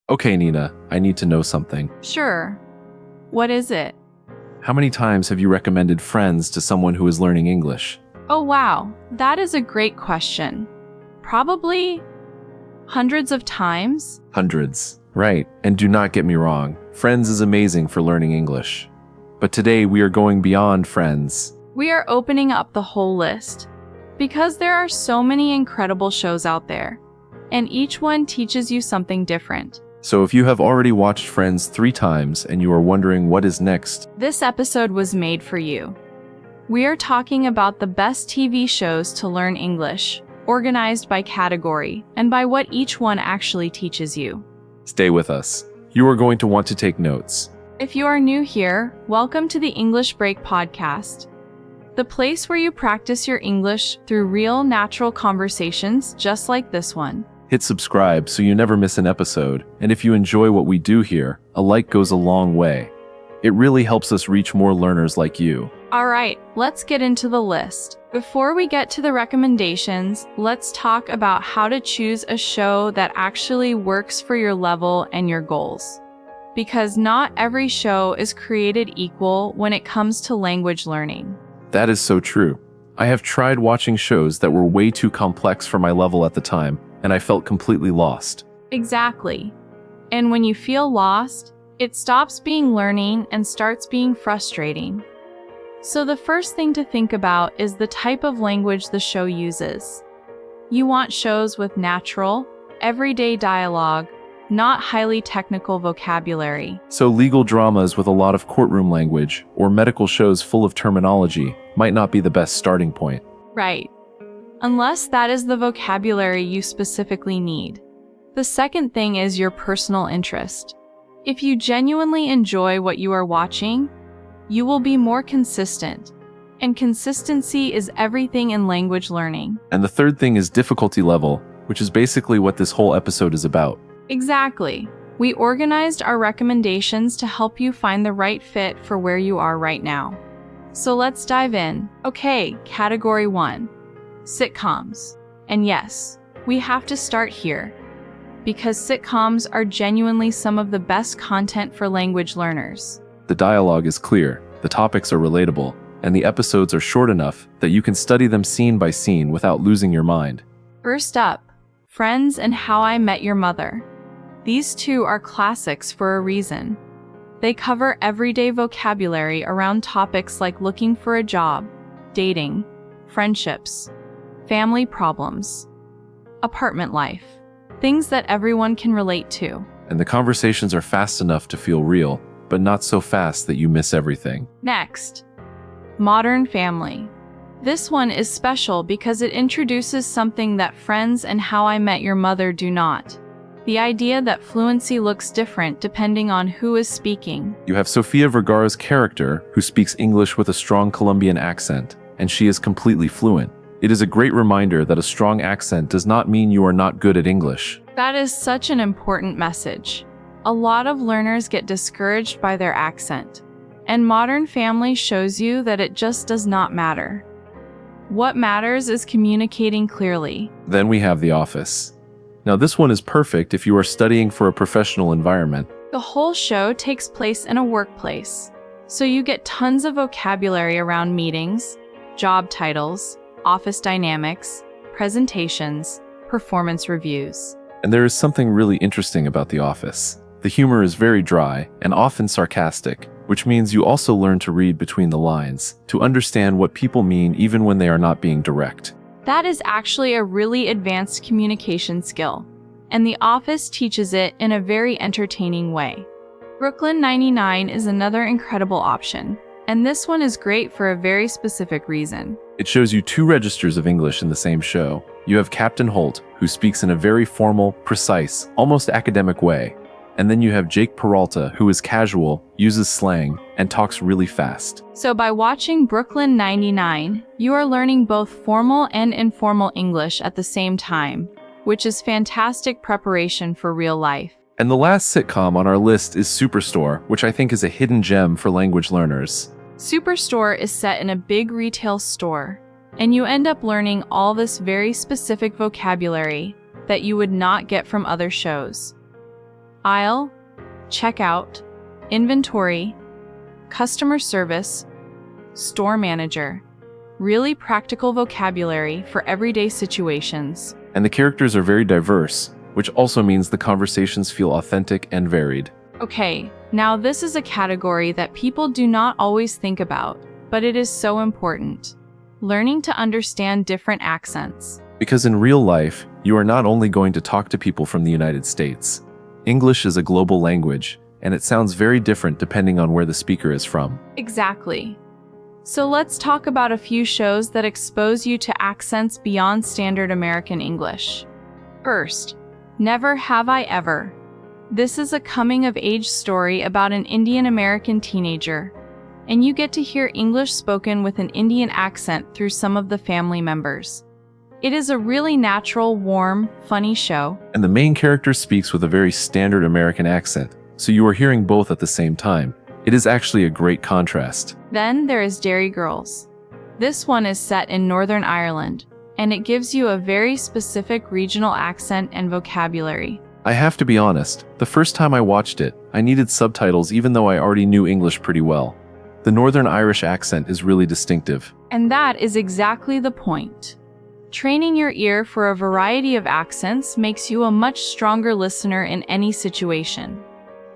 Okay, Nina, I need to know something. Sure. What is it? How many times have you recommended Friends to someone who is learning English? Oh wow, that is a great question. Probably hundreds of times? Hundreds. Right, and do not get me wrong, Friends is amazing for learning English. But today we are going beyond Friends. We are opening up the whole list because there are so many incredible shows out there, and each one teaches you something different. So if you have already watched Friends 3 times and you are wondering what is next, This episode was made for you. We are talking about the best TV shows to learn English, organized by category, and by what each one actually teaches you. stay with us. You are going to want to take notes. If you are new here, welcome to the English Break Podcast, the place where you practice your English through real, natural conversations just like this one. Hit subscribe so you never miss an episode, and if you enjoy what we do here, a like goes a long way. It really helps us reach more learners like you. All right, let's get into the list. Before we get to the recommendations, let's talk about how to choose a show that actually works for your level and your goals. Because not every show is created equal when it comes to language learning. That is so true. I have tried watching shows that were way too complex for my level at the time, and I felt completely lost. Exactly. And when you feel lost, it stops being learning and starts being frustrating. So the first thing to think about is the type of language the show uses. You want shows with natural, everyday dialogue, not highly technical vocabulary. So legal dramas with a lot of courtroom language, or medical shows full of terminology, might not be the best starting point. Right. Unless that is the vocabulary you specifically need. The second thing is your personal interest. If you genuinely enjoy what you are watching, you will be more consistent. And consistency is everything in language learning. And the third thing is difficulty level, which is basically what this whole episode is about. Exactly. We organized our recommendations to help you find the right fit for where you are right now. So let's dive in. Okay, category 1. Sitcoms. And yes, we have to start here, because sitcoms are genuinely some of the best content for language learners. The dialogue is clear, the topics are relatable, and the episodes are short enough that you can study them scene by scene without losing your mind. First up, Friends and How I Met Your Mother. These two are classics for a reason. They cover everyday vocabulary around topics like looking for a job, dating, friendships, family problems, apartment life, things that everyone can relate to. And the conversations are fast enough to feel real, but not so fast that you miss everything. Next, Modern Family. This one is special because it introduces something that Friends and How I Met Your Mother do not. The idea that fluency looks different depending on who is speaking. You have Sofia Vergara's character, who speaks English with a strong Colombian accent, and she is completely fluent. It is a great reminder that a strong accent does not mean you are not good at English. That is such an important message. A lot of learners get discouraged by their accent, and Modern Family shows you that it just does not matter. What matters is communicating clearly. Then we have The Office. Now this one is perfect if you are studying for a professional environment. The whole show takes place in a workplace, so you get tons of vocabulary around meetings, job titles, office dynamics, presentations, performance reviews. And there is something really interesting about The Office. The humor is very dry and often sarcastic, which means you also learn to read between the lines, to understand what people mean even when they are not being direct. That is actually a really advanced communication skill, and The Office teaches it in a very entertaining way. Brooklyn 99 is another incredible option, and this one is great for a very specific reason. It shows you 2 registers of English in the same show. You have Captain Holt, who speaks in a very formal, precise, almost academic way. And then you have Jake Peralta, who is casual, uses slang, and talks really fast. So by watching Brooklyn 99, you are learning both formal and informal English at the same time, which is fantastic preparation for real life. And the last sitcom on our list is Superstore, which I think is a hidden gem for language learners. Superstore is set in a big retail store, and you end up learning all this very specific vocabulary that you would not get from other shows. aisle, checkout, inventory, customer service, store manager. Really practical vocabulary for everyday situations. And the characters are very diverse, which also means the conversations feel authentic and varied. Okay, now this is a category that people do not always think about, but it is so important. Learning to understand different accents. Because in real life, you are not only going to talk to people from the United States. English is a global language, and it sounds very different depending on where the speaker is from. Exactly. So let's talk about a few shows that expose you to accents beyond standard American English. First, Never Have I Ever. This is a coming-of-age story about an Indian American teenager, and you get to hear English spoken with an Indian accent through some of the family members. It is a really natural, warm, funny show. And the main character speaks with a very standard American accent, so you are hearing both at the same time. It is actually a great contrast. Then there is Derry Girls. This one is set in Northern Ireland, and it gives you a very specific regional accent and vocabulary. I have to be honest, the first time I watched it, I needed subtitles even though I already knew English pretty well. The Northern Irish accent is really distinctive. And that is exactly the point. Training your ear for a variety of accents makes you a much stronger listener in any situation.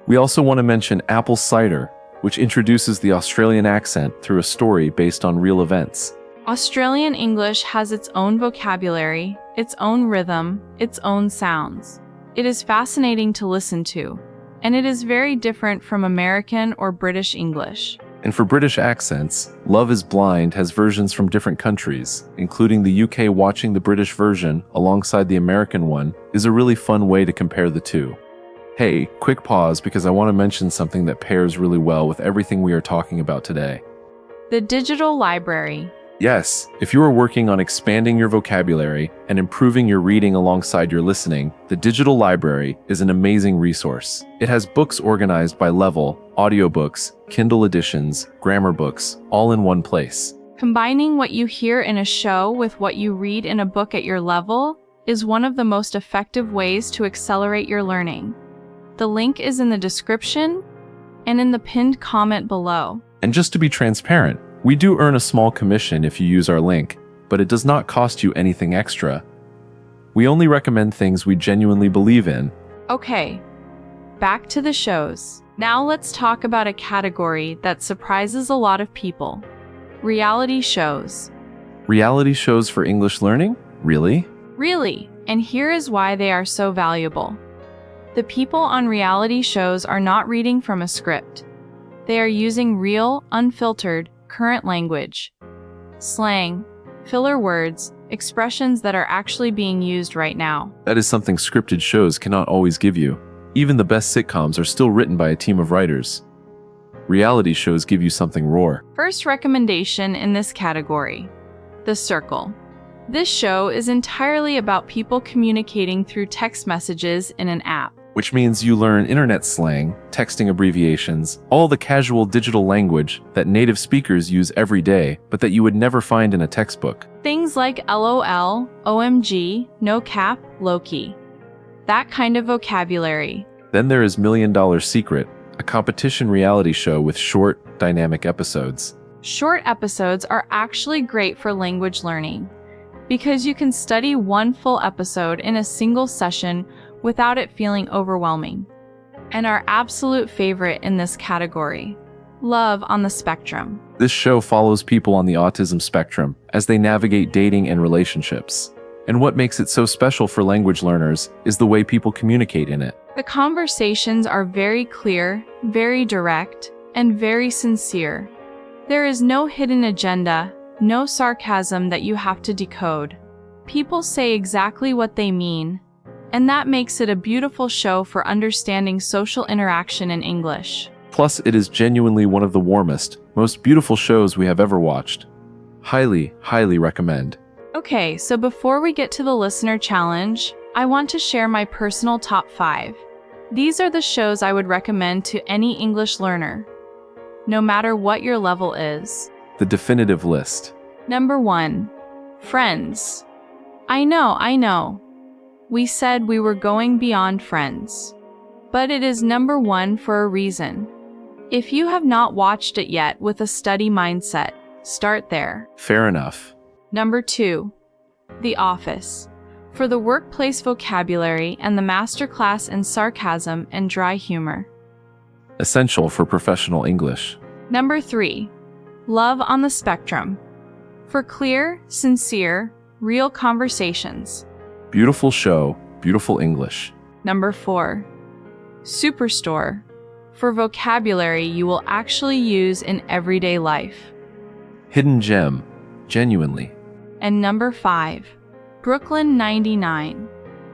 We also want to mention Apple Cider, which introduces the Australian accent through a story based on real events. Australian English has its own vocabulary, its own rhythm, its own sounds. It is fascinating to listen to, and it is very different from American or British English. And for British accents, Love is Blind has versions from different countries, including the UK. Watching the British version alongside the American one is a really fun way to compare the two. Hey, quick pause because I want to mention something that pairs really well with everything we are talking about today. The digital library. Yes, if you are working on expanding your vocabulary and improving your reading alongside your listening, the digital library is an amazing resource. It has books organized by level, audiobooks, Kindle editions, grammar books, all in one place. Combining what you hear in a show with what you read in a book at your level is one of the most effective ways to accelerate your learning. The link is in the description and in the pinned comment below. And just to be transparent, we do earn a small commission if you use our link, but it does not cost you anything extra. We only recommend things we genuinely believe in. Okay, back to the shows. Now let's talk about a category that surprises a lot of people. Reality shows. Reality shows for English learning? Really? Really, and here is why they are so valuable. The people on reality shows are not reading from a script. They are using real, unfiltered, current language, slang, filler words, expressions that are actually being used right now. That is something scripted shows cannot always give you. Even the best sitcoms are still written by a team of writers. Reality shows give you something raw. First recommendation in this category, The Circle. This show is entirely about people communicating through text messages in an app. Which means you learn internet slang, texting abbreviations, all the casual digital language that native speakers use every day, but that you would never find in a textbook. Things like LOL, OMG, no cap, low-key. That kind of vocabulary. Then there is $1 Million Secret, a competition reality show with short, dynamic episodes. Short episodes are actually great for language learning, because you can study one full episode in a single session without it feeling overwhelming. And our absolute favorite in this category, Love on the Spectrum. This show follows people on the autism spectrum as they navigate dating and relationships. And what makes it so special for language learners is the way people communicate in it. The conversations are very clear, very direct, and very sincere. There is no hidden agenda, no sarcasm that you have to decode. People say exactly what they mean, and that makes it a beautiful show for understanding social interaction in English. Plus, it is genuinely one of the warmest, most beautiful shows we have ever watched. Highly, highly recommend. Okay, so before we get to the listener challenge, I want to share my personal top 5. These are the shows I would recommend to any English learner, no matter what your level is. The definitive list. Number 1. Friends. I know. We said we were going beyond Friends. but it is number 1 for a reason. If you have not watched it yet with a study mindset, start there. Fair enough. Number 2, The Office, for the workplace vocabulary and the masterclass in sarcasm and dry humor. Essential for professional English. Number 3, Love on the Spectrum, for clear, sincere, real conversations. Beautiful show, beautiful English. Number 4, Superstore, for vocabulary you will actually use in everyday life. Hidden gem, genuinely. And number 5, Brooklyn 99,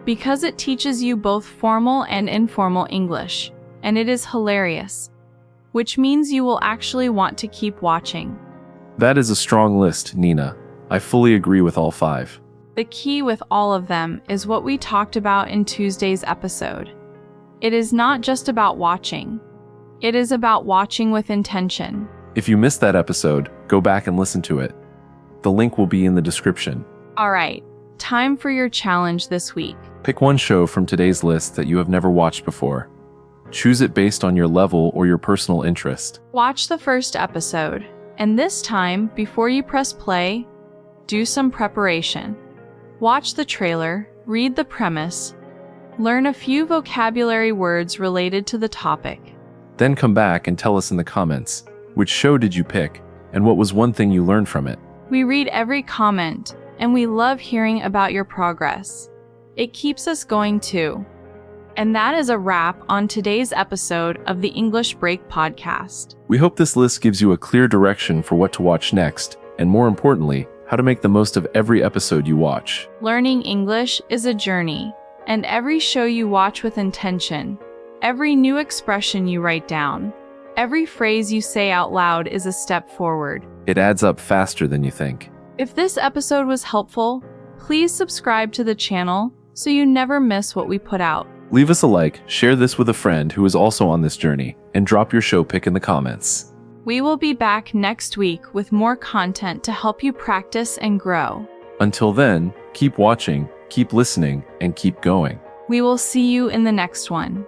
because it teaches you both formal and informal English, and it is hilarious, which means you will actually want to keep watching. That is a strong list, Nina. I fully agree with all 5. The key with all of them is what we talked about in Tuesday's episode. It is not just about watching. It is about watching with intention. If you missed that episode, go back and listen to it. The link will be in the description. All right, time for your challenge this week. Pick one show from today's list that you have never watched before. Choose it based on your level or your personal interest. Watch the first episode, and this time, before you press play, do some preparation. Watch the trailer, read the premise, learn a few vocabulary words related to the topic. Then come back and tell us in the comments, which show did you pick, and what was one thing you learned from it? We read every comment, and we love hearing about your progress. It keeps us going too. And that is a wrap on today's episode of the English Break podcast. We hope this list gives you a clear direction for what to watch next, and more importantly, how to make the most of every episode you watch. Learning English is a journey, and every show you watch with intention, every new expression you write down, every phrase you say out loud is a step forward. It adds up faster than you think. If this episode was helpful, please subscribe to the channel so you never miss what we put out. Leave us a like, share this with a friend who is also on this journey, and drop your show pick in the comments. We will be back next week with more content to help you practice and grow. Until then, keep watching, keep listening, and keep going. We will see you in the next one.